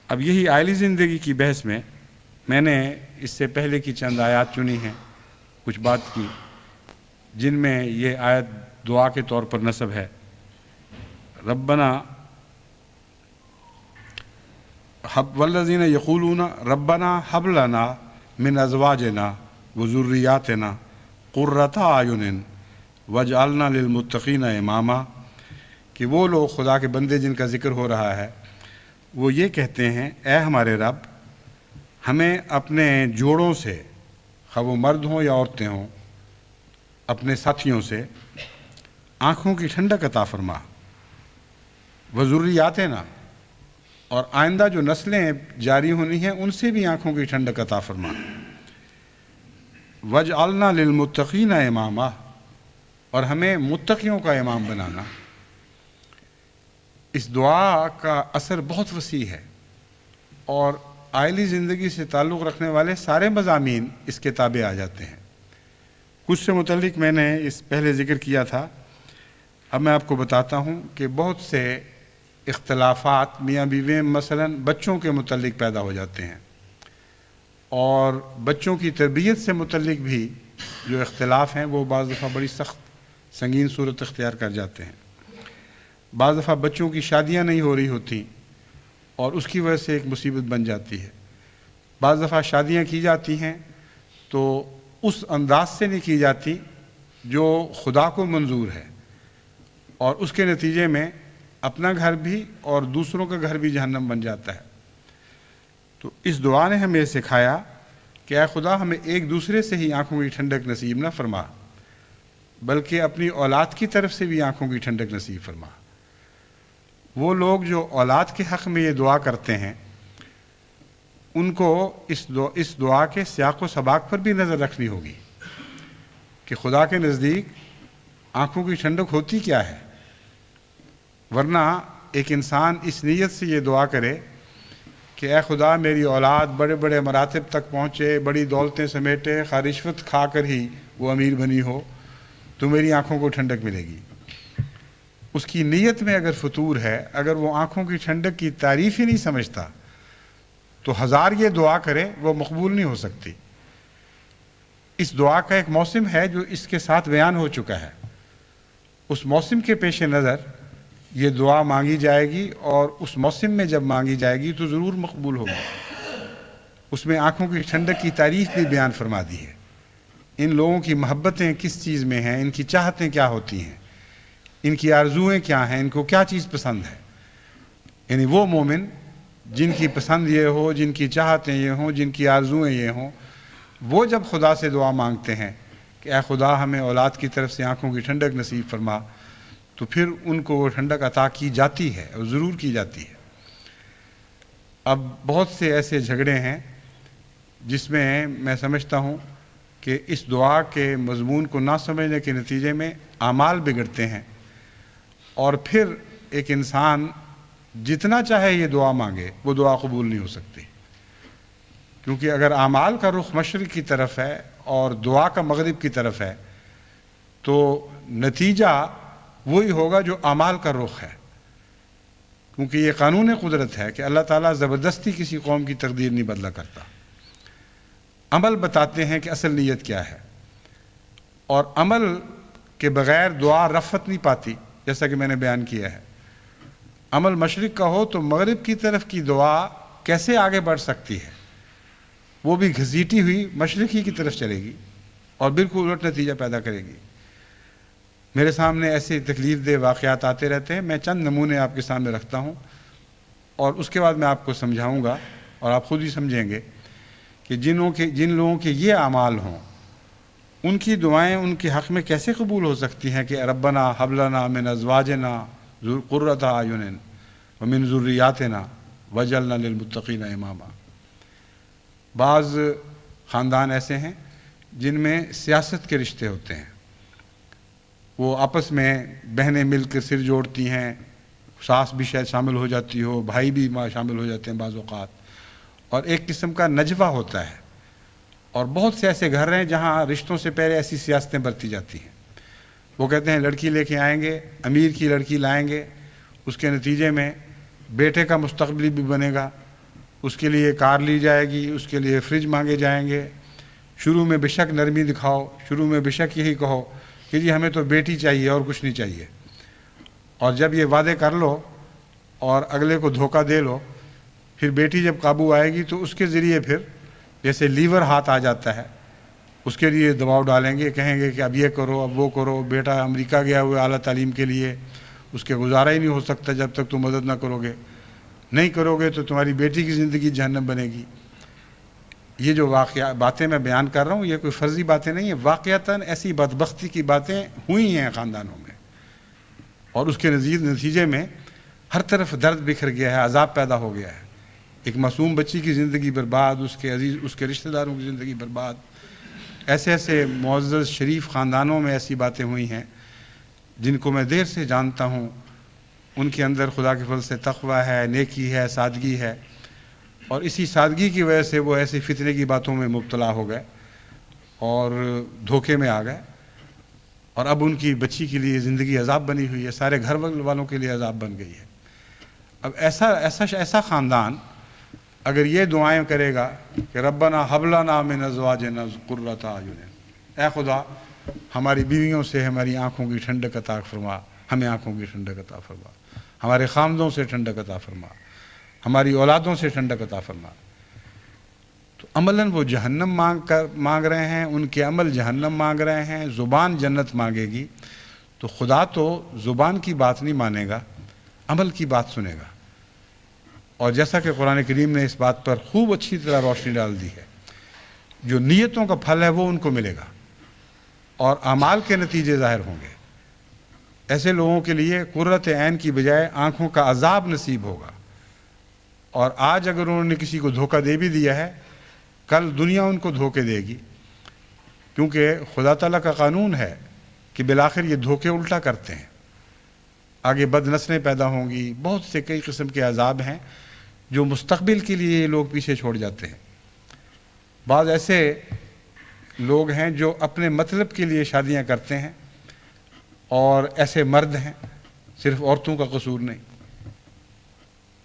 اب یہی عائلی زندگی کی بحث میں نے اس سے پہلے کی چند آیات چنی ہیں، کچھ بات کی، جن میں یہ آیت دعا کے طور پر نصب ہے۔ ربنا والذین یقولون ربنا حب لنا من ازواجنا وذریاتنا قرۃ اعین واجعلنا للمتقین اماما، کہ وہ لوگ خدا کے بندے جن کا ذکر ہو رہا ہے وہ یہ کہتے ہیں، اے ہمارے رب، ہمیں اپنے جوڑوں سے، خواہ وہ مرد ہوں یا عورتیں ہوں، اپنے ساتھیوں سے آنکھوں کی ٹھنڈک عطا فرما، وذریاتنا، اور آئندہ جو نسلیں جاری ہونی ہیں ان سے بھی آنکھوں کی ٹھنڈک عطا فرما، وجعلنا للمتقین اماما، اور ہمیں متقیوں کا امام بنانا۔ اس دعا کا اثر بہت وسیع ہے، اور عائلی زندگی سے تعلق رکھنے والے سارے مضامین اس کے تابع آ جاتے ہیں۔ کچھ سے متعلق میں نے اس پہلے ذکر کیا تھا، اب میں آپ کو بتاتا ہوں کہ بہت سے اختلافات میاں بیوی مثلا بچوں کے متعلق پیدا ہو جاتے ہیں، اور بچوں کی تربیت سے متعلق بھی جو اختلاف ہیں وہ بعض دفعہ بڑی سخت سنگین صورت اختیار کر جاتے ہیں۔ بعض دفعہ بچوں کی شادیاں نہیں ہو رہی ہوتی اور اس کی وجہ سے ایک مصیبت بن جاتی ہے۔ بعض دفعہ شادیاں کی جاتی ہیں تو اس انداز سے نہیں کی جاتی جو خدا کو منظور ہے، اور اس کے نتیجے میں اپنا گھر بھی اور دوسروں کا گھر بھی جہنم بن جاتا ہے۔ تو اس دعا نے ہمیں سکھایا کہ اے خدا، ہمیں ایک دوسرے سے ہی آنکھوں کی ٹھنڈک نصیب نہ فرما، بلکہ اپنی اولاد کی طرف سے بھی آنکھوں کی ٹھنڈک نصیب فرما۔ وہ لوگ جو اولاد کے حق میں یہ دعا کرتے ہیں ان کو اس دعا کے سیاق و سباق پر بھی نظر رکھنی ہوگی کہ خدا کے نزدیک آنکھوں کی ٹھنڈک ہوتی کیا ہے، ورنہ ایک انسان اس نیت سے یہ دعا کرے کہ اے خدا، میری اولاد بڑے بڑے مراتب تک پہنچے، بڑی دولتیں سمیٹے، رشوت کھا کر ہی وہ امیر بنی ہو تو میری آنکھوں کو ٹھنڈک ملے گی۔ اس کی نیت میں اگر فتور ہے، اگر وہ آنکھوں کی ٹھنڈک کی تعریف ہی نہیں سمجھتا تو ہزار یہ دعا کرے وہ مقبول نہیں ہو سکتی۔ اس دعا کا ایک موسم ہے جو اس کے ساتھ بیان ہو چکا ہے، اس موسم کے پیش نظر یہ دعا مانگی جائے گی، اور اس موسم میں جب مانگی جائے گی تو ضرور مقبول ہوگی۔ اس میں آنکھوں کی ٹھنڈک کی تعریف بھی بیان فرما دی ہے، ان لوگوں کی محبتیں کس چیز میں ہیں، ان کی چاہتیں کیا ہوتی ہیں، ان کی آرزوئیں کیا ہیں، ان کو کیا چیز پسند ہے۔ یعنی وہ مومن جن کی پسند یہ ہو، جن کی چاہتیں یہ ہوں، جن کی آرزوئیں یہ ہوں، وہ جب خدا سے دعا مانگتے ہیں کہ اے خدا، ہمیں اولاد کی طرف سے آنکھوں کی ٹھنڈک نصیب فرما، تو پھر ان کو وہ ٹھنڈک عطا کی جاتی ہے، اور ضرور کی جاتی ہے۔ اب بہت سے ایسے جھگڑے ہیں جس میں سمجھتا ہوں کہ اس دعا کے مضمون کو نہ سمجھنے کے نتیجے میں اعمال بگڑتے ہیں، اور پھر ایک انسان جتنا چاہے یہ دعا مانگے وہ دعا قبول نہیں ہو سکتی، کیونکہ اگر اعمال کا رخ مشرق کی طرف ہے اور دعا کا مغرب کی طرف ہے تو نتیجہ وہی ہوگا جو اعمال کا رخ ہے، کیونکہ یہ قانون قدرت ہے کہ اللہ تعالیٰ زبردستی کسی قوم کی تقدیر نہیں بدلا کرتا۔ عمل بتاتے ہیں کہ اصل نیت کیا ہے، اور عمل کے بغیر دعا رفت نہیں پاتی، جیسا کہ میں نے بیان کیا ہے۔ عمل مشرق کا ہو تو مغرب کی طرف کی دعا کیسے آگے بڑھ سکتی ہے؟ وہ بھی گھسیٹی ہوئی مشرق ہی کی طرف چلے گی اور بالکل الٹ نتیجہ پیدا کرے گی۔ میرے سامنے ایسے تکلیف دہ واقعات آتے رہتے ہیں، میں چند نمونے آپ کے سامنے رکھتا ہوں، اور اس کے بعد میں آپ کو سمجھاؤں گا اور آپ خود ہی سمجھیں گے کہ جن لوگوں کے یہ اعمال ہوں ان کی دعائیں ان کے حق میں کیسے قبول ہو سکتی ہیں کہ ربنا حب لنا من ازواجنا قرۃ اعین ومن ذریاتنا واجعلنا للمتقین اماما۔ بعض خاندان ایسے ہیں جن میں سیاست کے رشتے ہوتے ہیں، وہ آپس میں بہنیں مل کر سر جوڑتی ہیں، ساس بھی شاید شامل ہو جاتی ہو، بھائی بھی شامل ہو جاتے ہیں بعض اوقات، اور ایک قسم کا نجوہ ہوتا ہے۔ اور بہت سے ایسے گھر ہیں جہاں رشتوں سے پہلے ایسی سیاستیں برتی جاتی ہیں۔ وہ کہتے ہیں لڑکی لے کے آئیں گے، امیر کی لڑکی لائیں گے، اس کے نتیجے میں بیٹے کا مستقبل بھی بنے گا، اس کے لیے کار لی جائے گی، اس کے لیے فریج مانگے جائیں گے. شروع میں بے شک نرمی دکھاؤ، شروع میں بے شک یہی کہو کہ جی ہمیں تو بیٹی چاہیے اور کچھ نہیں چاہیے. اور جب یہ وعدے کر لو اور اگلے کو دھوکہ دے لو، پھر بیٹی جب قابو آئے گی تو اس کے ذریعے پھر جیسے لیور ہاتھ آ جاتا ہے، اس کے لیے دباؤ ڈالیں گے، کہیں گے کہ اب یہ کرو، اب وہ کرو. بیٹا امریکہ گیا ہوا اعلیٰ تعلیم کے لیے، اس کے گزارا ہی نہیں ہو سکتا جب تک تم مدد نہ کرو گے. نہیں کرو گے تو تمہاری بیٹی کی زندگی جہنم بنے گی. یہ جو باتیں میں بیان کر رہا ہوں یہ کوئی فرضی باتیں نہیں ہیں، واقعتاً ایسی بدبختی کی باتیں ہوئی ہیں خاندانوں میں، اور اس کے نتیجے میں ہر طرف درد بکھر گیا ہے، عذاب پیدا ہو گیا ہے. ایک معصوم بچی کی زندگی برباد، اس کے رشتہ داروں کی زندگی برباد. ایسے ایسے معزز شریف خاندانوں میں ایسی باتیں ہوئی ہیں جن کو میں دیر سے جانتا ہوں. ان کے اندر خدا کے فضل سے تقویٰ ہے، نیکی ہے، سادگی ہے، اور اسی سادگی کی وجہ سے وہ ایسی فتنے کی باتوں میں مبتلا ہو گئے اور دھوکے میں آ گئے، اور اب ان کی بچی کے لیے زندگی عذاب بنی ہوئی ہے، سارے گھر والوں کے لیے عذاب بن گئی ہے. اب ایسا خاندان اگر یہ دعائیں کرے گا کہ ربنا حب لنا من ازواجنا قرۃ اعین، اے خدا ہماری بیویوں سے ہماری آنکھوں کی ٹھنڈک عطا فرما، ہمیں آنکھوں کی ٹھنڈک عطا فرما، ہمارے خامدوں سے ٹھنڈک عطا فرما، ہماری اولادوں سے ٹھنڈک عطا فرما. تو عملاً وہ جہنم مانگ رہے ہیں، ان کے عمل جہنم مانگ رہے ہیں. زبان جنت مانگے گی تو خدا تو زبان کی بات نہیں مانے گا، عمل کی بات سنے گا. اور جیسا کہ قرآن کریم نے اس بات پر خوب اچھی طرح روشنی ڈال دی ہے، جو نیتوں کا پھل ہے وہ ان کو ملے گا اور اعمال کے نتیجے ظاہر ہوں گے. ایسے لوگوں کے لیے قرۃ عین کی بجائے آنکھوں کا عذاب نصیب ہوگا. اور آج اگر انہوں نے کسی کو دھوکہ دے بھی دیا ہے، کل دنیا ان کو دھوکے دے گی، کیونکہ خدا تعالیٰ کا قانون ہے کہ بالآخر یہ دھوکے الٹا کرتے ہیں. آگے بد نسلیں پیدا ہوں گی، بہت سے کئی قسم کے عذاب ہیں جو مستقبل کے لیے یہ لوگ پیچھے چھوڑ جاتے ہیں. بعض ایسے لوگ ہیں جو اپنے مطلب کے لیے شادیاں کرتے ہیں، اور ایسے مرد ہیں، صرف عورتوں کا قصور نہیں،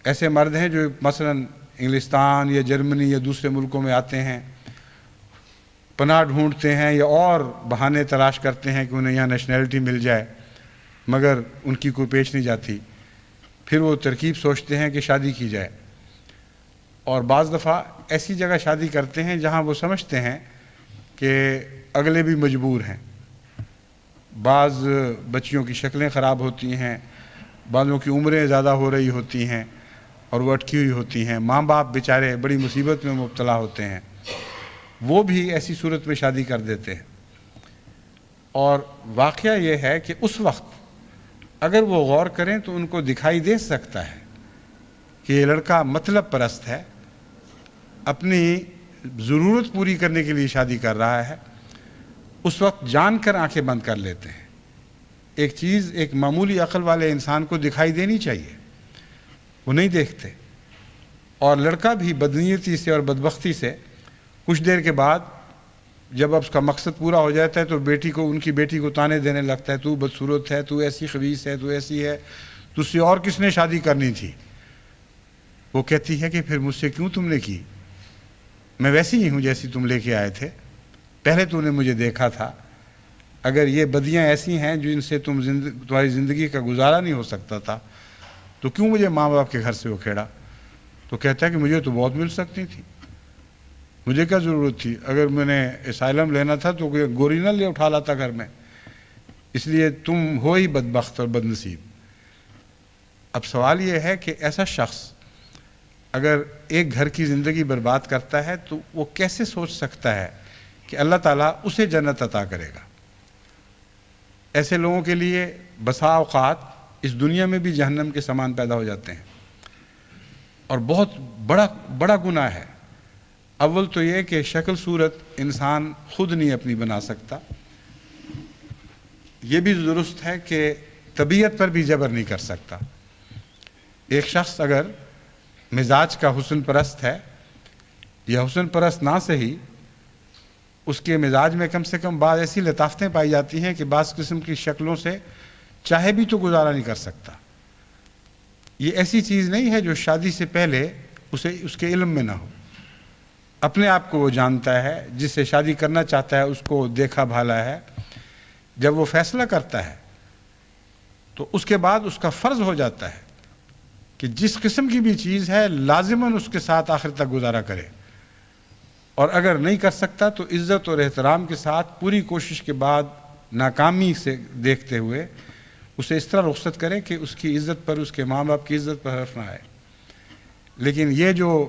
ایسے مرد ہیں جو مثلا انگلستان یا جرمنی یا دوسرے ملکوں میں آتے ہیں، پناہ ڈھونڈتے ہیں یا اور بہانے تلاش کرتے ہیں کہ انہیں یہاں نیشنلٹی مل جائے، مگر ان کی کوئی پیش نہیں جاتی. پھر وہ ترکیب سوچتے ہیں کہ شادی کی جائے، اور بعض دفعہ ایسی جگہ شادی کرتے ہیں جہاں وہ سمجھتے ہیں کہ اگلے بھی مجبور ہیں. بعض بچیوں کی شکلیں خراب ہوتی ہیں، بعضوں کی عمریں زیادہ ہو رہی ہوتی ہیں اور وہ اٹکی ہوئی ہوتی ہیں، ماں باپ بیچارے بڑی مصیبت میں مبتلا ہوتے ہیں، وہ بھی ایسی صورت میں شادی کر دیتے ہیں. اور واقعہ یہ ہے کہ اس وقت اگر وہ غور کریں تو ان کو دکھائی دے سکتا ہے کہ یہ لڑکا مطلب پرست ہے، اپنی ضرورت پوری کرنے کے لیے شادی کر رہا ہے. اس وقت جان کر آنکھیں بند کر لیتے ہیں. ایک چیز ایک معمولی عقل والے انسان کو دکھائی دینی چاہیے، وہ نہیں دیکھتے. اور لڑکا بھی بدنیتی سے اور بدبختی سے کچھ دیر کے بعد جب اب اس کا مقصد پورا ہو جاتا ہے تو ان کی بیٹی کو تانے دینے لگتا ہے، تو بدصورت ہے، تو ایسی خبیث ہے، تو ایسی ہے، تجھ سے اور کس نے شادی کرنی تھی. وہ کہتی ہے کہ پھر مجھ سے کیوں تم نے کی، میں ویسی ہی ہوں جیسی تم لے کے آئے تھے، پہلے تو نے مجھے دیکھا تھا. اگر یہ بدیاں ایسی ہیں جن سے تمہاری زندگی کا گزارا نہیں ہو سکتا تھا تو کیوں مجھے ماں باپ کے گھر سے اکھیڑا. تو کہتا ہے کہ مجھے تو بہت مل سکتی تھی، مجھے کیا ضرورت تھی، اگر میں نے اسائلم لینا تھا تو گوری نہ لے اٹھا لاتا گھر میں، اس لیے تم ہو ہی بدبخت اور بد نصیب. اب سوال یہ ہے کہ ایسا شخص اگر ایک گھر کی زندگی برباد کرتا ہے تو وہ کیسے سوچ سکتا ہے کہ اللہ تعالیٰ اسے جنت عطا کرے گا. ایسے لوگوں کے لیے بسا اوقات اس دنیا میں بھی جہنم کے سامان پیدا ہو جاتے ہیں، اور بہت بڑا گناہ ہے. اول تو یہ کہ شکل صورت انسان خود نہیں اپنی بنا سکتا. یہ بھی درست ہے کہ طبیعت پر بھی جبر نہیں کر سکتا. ایک شخص اگر مزاج کا حسن پرست ہے یا حسن پرست نہ صحیح، اس کے مزاج میں کم سے کم بعض ایسی لطافتیں پائی جاتی ہیں کہ بعض قسم کی شکلوں سے چاہے بھی تو گزارا نہیں کر سکتا. یہ ایسی چیز نہیں ہے جو شادی سے پہلے اسے اس کے علم میں نہ ہو. اپنے آپ کو وہ جانتا ہے, جس سے شادی کرنا چاہتا ہے اس کو دیکھا بھالا ہے. جب وہ فیصلہ کرتا ہے تو اس کے بعد اس کا فرض ہو جاتا ہے کہ جس قسم کی بھی چیز ہے لازماً اس کے ساتھ آخر تک گزارا کرے, اور اگر نہیں کر سکتا تو عزت اور احترام کے ساتھ پوری کوشش کے بعد ناکامی سے دیکھتے ہوئے اسے اس طرح رخصت کرے کہ اس کی عزت پر, اس کے ماں باپ کی عزت پر حرف نہ آئے. لیکن یہ جو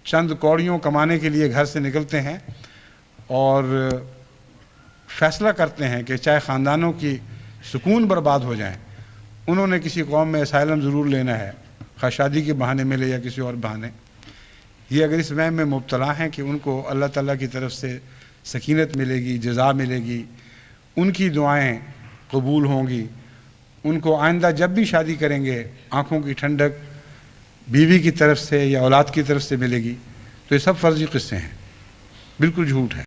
چند کوڑیوں کمانے کے لیے گھر سے نکلتے ہیں اور فیصلہ کرتے ہیں کہ چاہے خاندانوں کی سکون برباد ہو جائیں, انہوں نے کسی قوم میں اسائلم ضرور لینا ہے, خواہ شادی کے بہانے ملے یا کسی اور بہانے, یہ اگر اس وہم میں مبتلا ہیں کہ ان کو اللہ تعالیٰ کی طرف سے سکینت ملے گی, جزا ملے گی, ان کی دعائیں قبول ہوں گی, ان کو آئندہ جب بھی شادی کریں گے آنکھوں کی ٹھنڈک بیوی کی طرف سے یا اولاد کی طرف سے ملے گی, تو یہ سب فرضی قصے ہیں, بالکل جھوٹ ہے.